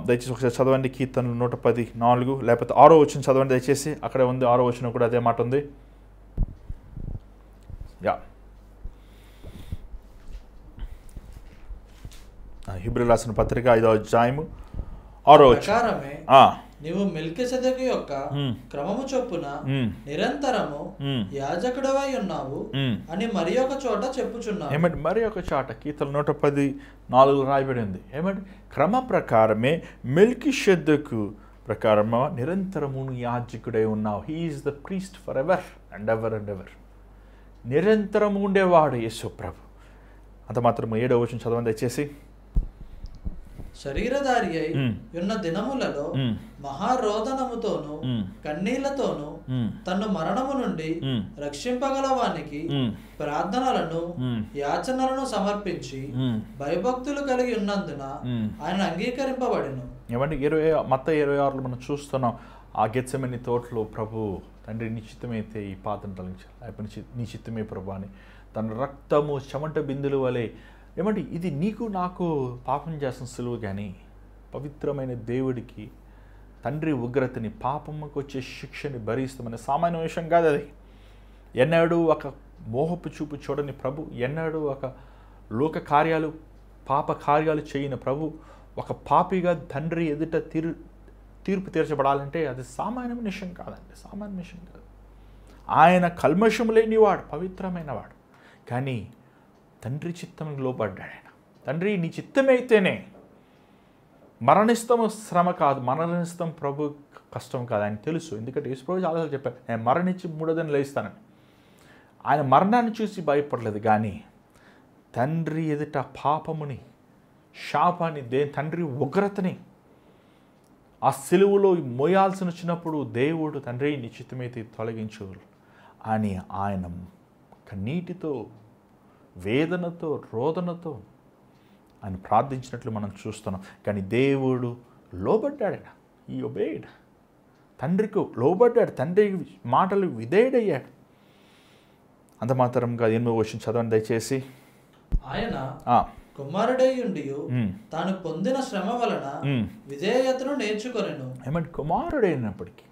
దయచేసి ఒకసారి చదవండి కీర్తనలు 114, లేకపోతే 6వ వచనం చదవండి దయచేసి. అక్కడ ఉంది 6వ వచనం కూడా అదే మాట ఉంది. యా, హెబ్రీయులకు రాసిన పత్రిక 5వ అధ్యాయము 6వ ప్రకారమే నీవు మెల్కీసెదెకు యొక్క క్రమము చొప్పున నిరంతరము యాజకుడవై ఉన్నావు అని మరి ఒక చోట చెప్పుచున్నావు. ఏమంటే మరి ఒక చోట కీర్తన 114 రాయబడి ఉంది. ఏమంటే క్రమ ప్రకారమే మెల్కీసెదెకు ప్రకారము నిరంతరము యాజకుడై ఉన్నావు. He is the priest for ever and ever and ever. నిరంతరము ఉండేవాడు యేసు ప్రభు. అంత మాత్రం 7వ వచనం చదవండి దయచేసి. శరీరధారి అయి ఉన్న దినములలో మహారోదనముతోను కన్నీళ్లతోను తన్ను మరణము నుండి రక్షింపగలవానికి ప్రార్థనలను యాచనలను సమర్పించి భయభక్తులు కలిగి ఉన్నందున ఆయన అంగీకరింపబడెను. ఏమంటే మత్తయి 26లో మనం చూస్తున్నాం. ఆ గెత్సెమని తోటలో ప్రభు తండ్రి నీ చిత్తమైతే ఈ పాత్రను తొలగించాలి, లేకపోతే నీ చిత్తమే ప్రభు అని తన రక్తము చెమట బిందులు వలె. ఏమంటే ఇది నీకు నాకు పాపం చేసిన సులువు, కానీ పవిత్రమైన దేవుడికి తండ్రి ఉగ్రతని, పాపముకు వచ్చే శిక్షని భరిస్తామనే సామాన్య విషయం కాదు అది. ఎన్నడూ ఒక మోహపు చూపు చూడని ప్రభు, ఎన్నడూ ఒక లోక కార్యాలు పాప కార్యాలు చేయని ప్రభు ఒక పాపిగా తండ్రి ఎదుట తీర్పు తీర్చబడాలంటే అది సామాన్యమైన విషయం కాదండి, సామాన్య విషయం కాదు. ఆయన కల్మషం లేనివాడు, పవిత్రమైన వాడు, కానీ తండ్రి చిత్తంలో లోబడ్డాడు ఆయన. తండ్రి నీ చిత్తమైతేనే మరణిస్తాము శ్రమ కాదు, మరణిస్తాం ప్రభు కష్టం కాదు ఆయన తెలుసు. ఎందుకంటే యేసు ప్రభు చాలాసార్లు చెప్పారు, నేను మరణించి 3వ దినం లేస్తానని. ఆయన మరణాన్ని చూసి భయపడలేదు, కానీ తండ్రి ఎదుట పాపముని, శాపాన్ని, తండ్రి ఉగ్రతని ఆ సిలువలో మోయాల్సి వచ్చినప్పుడు దేవుడు తండ్రి నీ చిత్తమైతే తొలగించు అని ఆయన కన్నీటితో, వేదనతో, రోదనతో ఆయన ప్రార్థించినట్లు మనం చూస్తున్నాం. కానీ దేవుడు లోబడ్డాడు, ఈ ఒబేడ్, తండ్రికి లోబడ్డాడు, తండ్రి మాటలు విధేయుడయ్యాడు. అంత మాత్రంగా 8వ వచనం చదవండి దయచేసి. ఆయన కుమారుడై ఉండి తాను పొందిన శ్రమ వలన విధేయతను నేర్చుకొనెను. ఏమంటే కుమారుడైనప్పటికీ,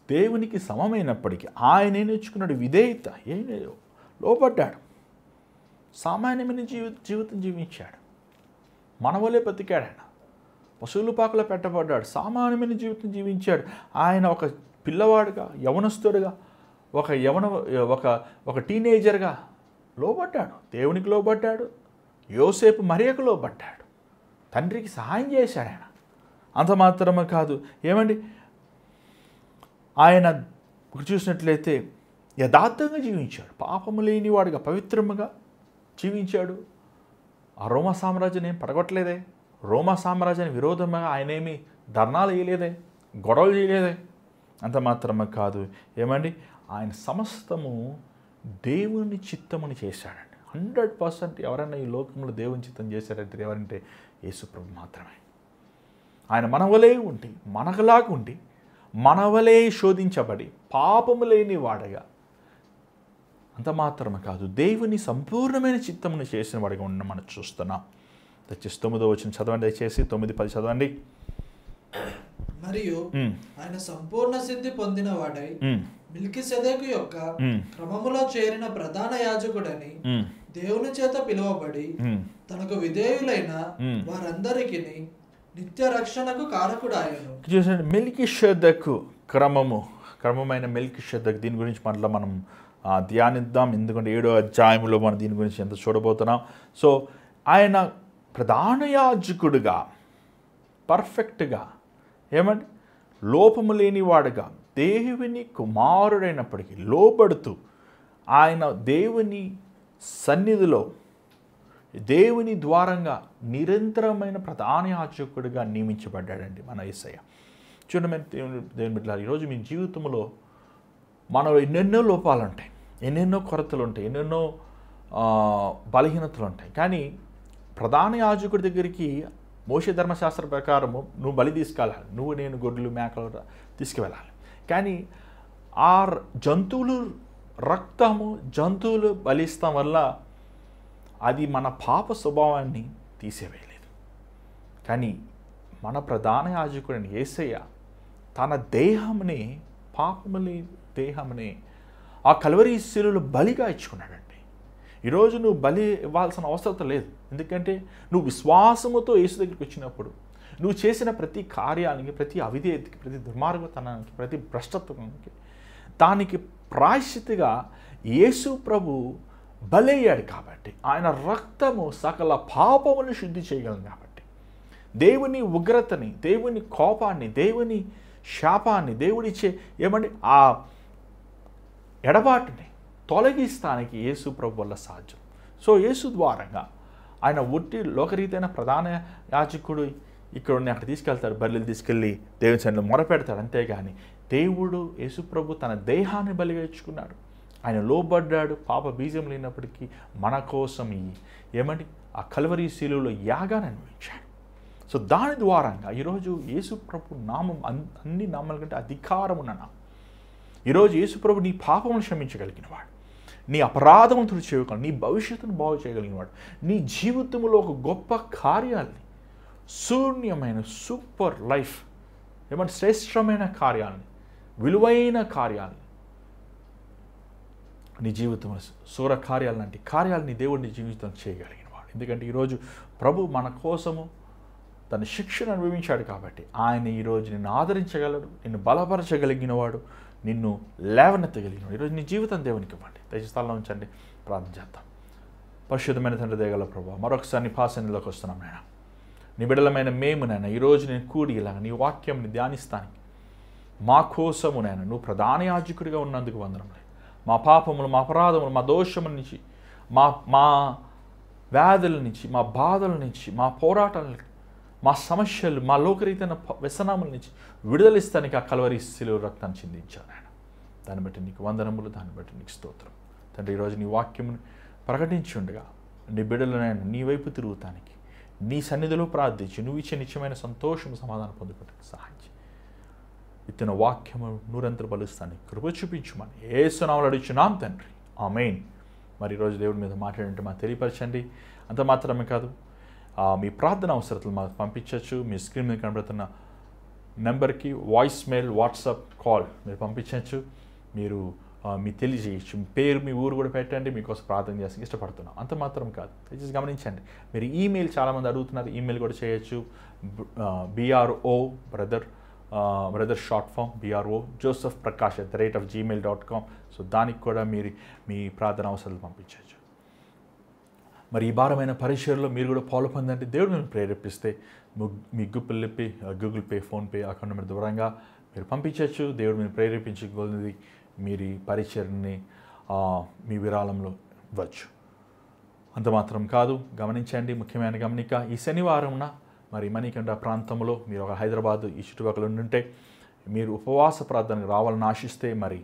దేవునికి సమమైనప్పటికీ ఆయనే నేర్చుకున్నాడు విధేయత. ఏం లోబడ్డాడు, సామాన్యమైన జీవితం జీవించాడు, మనవలే బతికాడు. ఆయన పశువుల పాకలో పెట్టబడ్డాడు, సామాన్యమైన జీవితం జీవించాడు. ఆయన ఒక పిల్లవాడుగా, యవనస్తుడుగా, ఒక టీనేజర్గా లోబడ్డాడు, దేవునికి లోబడ్డాడు, యోసేపు మరియకు లోబడ్డాడు, తండ్రికి సహాయం చేశాడు ఆయన. అంత మాత్రమే కాదు, ఏమండి ఆయన చూసినట్లయితే యథార్థంగా జీవించాడు, పాపము లేనివాడుగా పవిత్రముగా జీవించాడు. ఆ రోమా సామ్రాజ్యాన్ని ఏం పడగొట్టలేదే, రోమా సామ్రాజ్యాన్ని విరోధంగా ఆయనేమి ధర్నాలు వేయలేదే, గొడవలు చేయలేదే. అంత మాత్రమే కాదు, ఏమండి ఆయన సమస్తము దేవుని చిత్తముని చేశాడండి. 100% ఎవరైనా ఈ లోకంలో దేవుని చిత్తం చేశారంటే ఎవరంటే యేసుప్రభు మాత్రమే. ఆయన మనవలే ఉండి, మనకలాగా ఉండి, మనవలే శోధించబడి, పాపము లేని వాడగా, అంత మాత్రమే కాదు దేవుని సంపూర్ణమైన చిత్తమును చేసిన వాడిగా ఉన్న మనం చూస్తున్నాం. దయచేసి 9వ వచనం చదవండి, దయచేసి 9-10 చదవండి. మరియు ఆయన సంపూర్ణ సిద్ధి పొందిన వాడై మెల్కీసెదెకు యొక్క క్రమములో చేరిన ప్రధాన యాజకుడని దేవుని చేత పిలువబడి తనకు విధేయులైన వారందరికీ నిత్య రక్షణకు కారకుడాయను. చూసండి, మెల్కీసెదెకు క్రమమైన మెల్కీసెదెకు, దీని గురించి మళ్ళీ మనం ధ్యానిద్దాం. ఎందుకంటే 7వ అధ్యాయంలో మనం దీని గురించి ఎంత చూడబోతున్నాం. సో ఆయన ప్రధాన యాజకుడుగా, పర్ఫెక్ట్గా, ఏమంటే లోపము లేనివాడుగా, దేవుని కుమారుడైనప్పటికీ లోబడుతూ ఆయన దేవుని సన్నిధిలో దేవుని ద్వారంగా నిరంతరమైన ప్రధాన యాజకుడిగా నియమించబడ్డాడండి మన యేసయ్య. చూడండి దేవుని బిడ్డలారా, ఈరోజు మీ జీవితంలో మనలో ఎన్నెన్నో లోపాలు ఉంటాయి, ఎన్నెన్నో కొరతలు ఉంటాయి, ఎన్నెన్నో బలహీనతలు ఉంటాయి. కానీ ప్రధాన యాజకుడి దగ్గరికి మోషే ధర్మశాస్త్ర ప్రకారము నువ్వు బలి తీసుకెళ్ళాలి, నువ్వు నేను గొడ్లు మేకలు తీసుకువెళ్ళాలి. కానీ ఆ జంతువులు రక్తము, జంతువులు బలిస్తాం వల్ల అది మన పాప స్వభావాన్ని తీసివేయలేదు. కానీ మన ప్రధాన యాజకుడైన యేసయ్య తన దేహంని, పాపముని దేహంని ఆ కల్వరి శిలువలో బలిగా ఇచ్చుకున్నాడండి. ఈరోజు నువ్వు బలి ఇవ్వాల్సిన అవసరం లేదు. ఎందుకంటే నువ్వు విశ్వాసముతో యేసు దగ్గరికి వచ్చినప్పుడు నువ్వు చేసిన ప్రతి కార్యానికి, ప్రతి అవిధేయతకి, ప్రతి దుర్మార్గతనానికి, ప్రతి భ్రష్టత్వానికి దానికి ప్రాయశ్చిత్తుగా యేసు ప్రభు బలయ్యాడు కాబట్టి, ఆయన రక్తము సకల పాపములను శుద్ధి చేయగలం కాబట్టి, దేవుని ఉగ్రతని, దేవుని కోపాన్ని, దేవుని శాపాన్ని, దేవుడిచ్చే ఆ ఎడబాటుని తొలగిస్తానికి యేసు ప్రభు వల్ల సాధ్యం. సో యేసు ద్వారంగా ఆయన ఒట్టి లోకరీతైన ప్రధాన యాజకుడు ఇక్కడ ఉన్న అక్కడ తీసుకెళ్తాడు, బలిలు తీసుకెళ్ళి దేవుని సన్నిధిలో మొరపెడతాడు. అంతేగాని దేవుడు యేసు ప్రభు తన దేహాన్ని బలిగా ఇచ్చుకున్నాడు. ఆయన లోబడ్డాడు, పాప బీజం లేనప్పటికీ మన కోసం ఆ కల్వరి శిలువలో యాగాన్ని అనుభవించాడు. సో దాని ద్వారంగా ఈరోజు యేసు ప్రభు నామం అన్ని నామాల కంటే అధికారం ఉన్న నామం. ఈరోజు యేసు ప్రభు నీ పాపమును క్షమించగలిగినవాడు, నీ అపరాధమును తుడిచేయగలడు, నీ భవిష్యత్తును బాగు చేయగలిగినవాడు, నీ జీవితంలో ఒక గొప్ప కార్యాలని, శూన్యమైన సూపర్ లైఫ్, శ్రేష్టమైన కార్యాలని, విలువైన కార్యాలని, నీ జీవితంలో సూర కార్యాలు లాంటి కార్యాలని దేవుడు నీ జీవితం చేయగలిగినవాడు. ఎందుకంటే ఈరోజు ప్రభు మన కోసము తన శిక్షను అనుభవించాడు కాబట్టి ఆయన ఈరోజు నిన్ను ఆదరించగలడు, నిన్ను బలపరచగలిగినవాడు, నిన్ను లేవనెత్తగలిగినవాడు. ఈరోజు నీ జీవితం దేవునికి ఇవ్వండి. దయచేసి స్థలంలో ఉంచండి, ప్రార్థన చేద్దాం. పరిశుద్ధమైన తండ్రి దయగల ప్రభు, మరొకసారి నీ పాసనలోకి వస్తున్నాం నాయన. నీ బిడ్డలమైన మేము నాయన ఈరోజు నేను కూడి ఇలాగ నీ వాక్యంని ధ్యానిస్తానికి మా కోసము నాయన నువ్వు ప్రధాన యాజకుడిగా ఉన్నందుకు వందనములు. మా పాపములు, మా అపరాధములు, మా దోషముల నుంచి, మా వ్యాధుల నుంచి, మా బాధల నుంచి, మా పోరాటాల నుంచి, మా సమస్యలు, మా లోకరీతైన వ్యసనముల నుంచి విడుదలిస్తానికి ఆ కల్వరి శిలువ రక్తాన్ని చిందించాను ఆయన. దాన్ని బట్టి నీకు వందనములు, దాన్ని బట్టి నీకు స్తోత్రం తండ్రి. ఈరోజు నీ వాక్యమును ప్రకటించి ఉండగా నీ బిడ్డలనైనా నీ వైపు తిరుగుతానికి, నీ సన్నిధిలో ప్రార్థించి నువ్వు ఇచ్చే నిత్యమైన సంతోషము, సమాధానం పొందుకోవడానికి సహాయం చేయి. ఇతను వాక్యము నూరంతర బలుస్తాను కృప చూపించుమని యేసు నామములో అడుగుచున్నాం తండ్రి, ఆమేన్. మరి ఈరోజు దేవుడి మీద మాట్లాడంటే మాకు తెలియపరచండి. అంత మాత్రమే కాదు, మీ ప్రార్థన అవసరతలు మాకు పంపించవచ్చు. మీ స్క్రీన్ మీద కనబడుతున్న నెంబర్కి వాయిస్ మెయిల్, వాట్సాప్, కాల్ మీరు పంపించవచ్చు. మీరు మీ తెలియజేయచ్చు, మీ పేరు, మీ ఊరు కూడా పెట్టండి. మీకోసం ప్రార్థన చేసి ఇష్టపడుతున్నాం. అంత మాత్రం కాదు, దయచేసి గమనించండి. మీరు ఈమెయిల్ చాలామంది అడుగుతున్నారు, ఈమెయిల్ కూడా చేయొచ్చు. BRO brother short form BRO Joseph Prakash @gmail.com. So దానికి కూడా మీరు మీ ప్రార్థన అవసరాలు పంపించవచ్చు. మరి ఈ భారమైన పరిచర్లో మీరు కూడా పాలు పొందండి. దేవుడు మిమ్మల్ని ప్రేరేపిస్తే మీ Google Pay, PhonePe account number దూరంగా మీరు పంపించవచ్చు. దేవుడు మీరు ప్రేరేపించగలిగినది మీరు ఈ పరిచర్ని మీ విరాళంలో ఇవ్వచ్చు. అంత మాత్రం కాదు, గమనించండి, ముఖ్యమైన గమనిక, ఈ శనివారంన మరి మణికంఠ ప్రాంతంలో మీరు ఒక హైదరాబాద్ ఈ చుట్టుపక్కల ఉంటే మీరు ఉపవాస ప్రార్థనకు రావాలని ఆశిస్తే మరి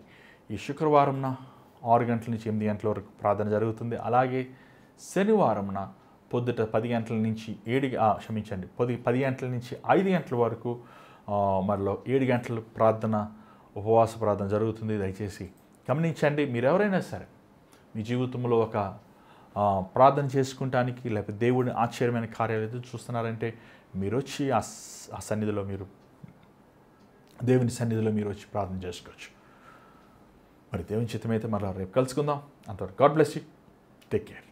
ఈ శుక్రవారంన 6 గంటల నుంచి 8 గంటల వరకు ప్రార్థన జరుగుతుంది. అలాగే శనివారంన పొద్దుట 10 గంటల నుంచి 10 గంటల నుంచి 5 గంటల వరకు మరలో 7 గంటల ప్రార్థన, ఉపవాస ప్రార్థన జరుగుతుంది. దయచేసి గమనించండి. మీరు ఎవరైనా సరే మీ జీవితంలో ఒక ప్రార్థన చేసుకుంటానికి లేకపోతే దేవుడిని ఆశ్చర్యమైన కార్యాలు ఎదురు చూస్తున్నారంటే మీరు వచ్చి ఆ సన్నిధిలో దేవుని సన్నిధిలో మీరు వచ్చి ప్రార్థన చేసుకోవచ్చు. మరి దేవుని చిత్తమైతే మరలా రేపు కలుసుకుందాం. అంతవరకు God bless you, take care.